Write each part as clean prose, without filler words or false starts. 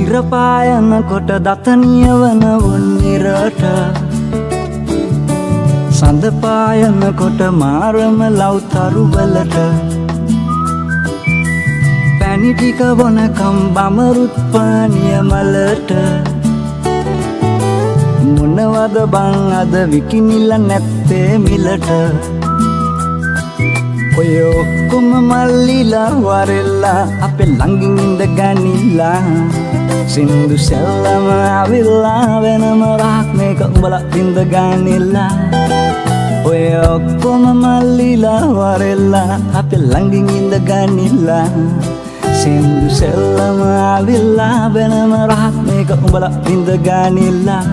ඉරපායන කොට දතනියවන වුන්නිරට සඳපායන කොට මාරම ලව්තරුවලට පැණි ටික බොනකම් බමරුත් පානිය මලට මොනවද බං අද විකිනිල්ල නැත්තේ මිලට ඔය ඔක්කොම මල්ලිලා වරෙල්ලා අපේ ළඟින් ඉඳ ගනිලා සින්දු සෙල්ලම අවිල්ලා වෙනම රහක් මේක උඹලා ඉඳ ගනිලා ඔය ඔක්කොම මල්ලිලා වරෙල්ලා අපේ ළඟින් ඉඳ ගනිලා සින්දු සෙල්ලම අවිල්ලා වෙනම රහක් මේක උඹලා ඉඳ ගනිලා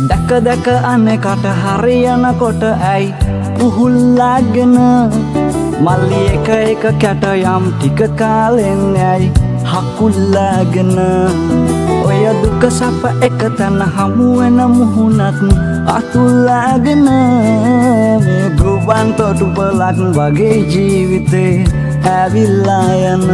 දැක දැක අනෙකට හරියනකොට ඇයි පුහුල්ලාගෙන මල්ලි එක එක කැට යම් ටික කාලෙන් ඇයි හකුල්ලාගෙන ඔය දුක සප එක තැන හමුවෙන මුහුණත් අතුල්ලාගෙන මේ ගුවන් තොටුපලක් වගේ ජීවිතේ ඇවිල්ලා යන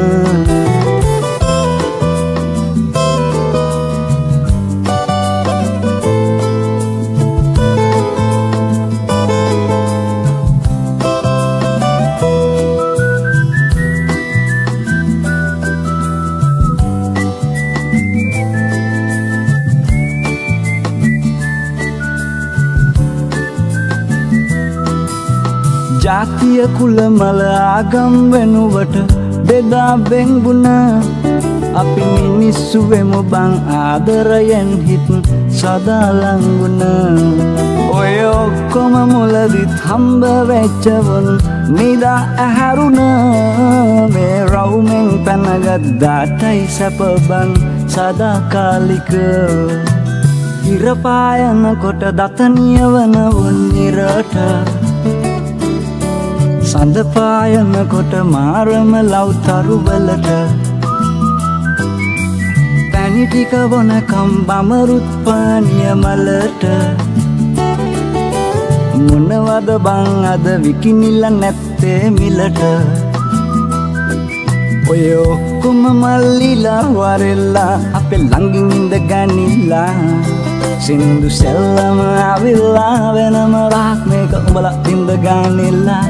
ජාතිය කුලමල ආගම් වෙනුවට බෙදා බෙන්ගුණ අපි මිනිස්සු වෙමු බං ආදරයෙන් හිත් සදා ලංගුණ ඔය ඔක්කොම මුලදිත් හම්බ වෙච්චවුන් නිදා ඇහැරුණ මේ රවුමෙන් පැනගත්දාටයි සැප බං සදාකාලික ඉරපායන කොට දතනියවන වුන්නිරට සඳපායන කොට මාරම ලව්තරුවලට පැණි ටික බොනකම් බමරුත් පානිය මලට මොනවද බං අද විකිනිල්ල නැත්තේ මිලට ඔය ඔක්කොම මල්ලිලා වරෙල්ලා අපේ ළඟින් ඉඳ ගනිලා සින්දු සෙල්ලම අවිල්ලා වෙනම රහක් මේක උඹලා ඉඳ ගනිලා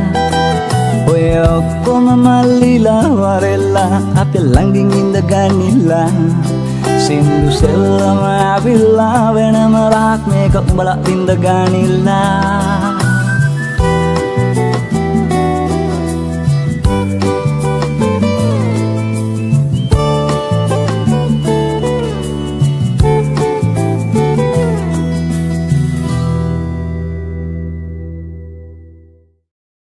ඔය ඔක්කොම මල්ලිලා වරෙල්ලා අපේ ළඟින් ඉඳ ගනිලා සින්දු සෙල්ලම අවිල්ලා වෙනම රහක් මේක උඹලා ඉඳ ගනිලා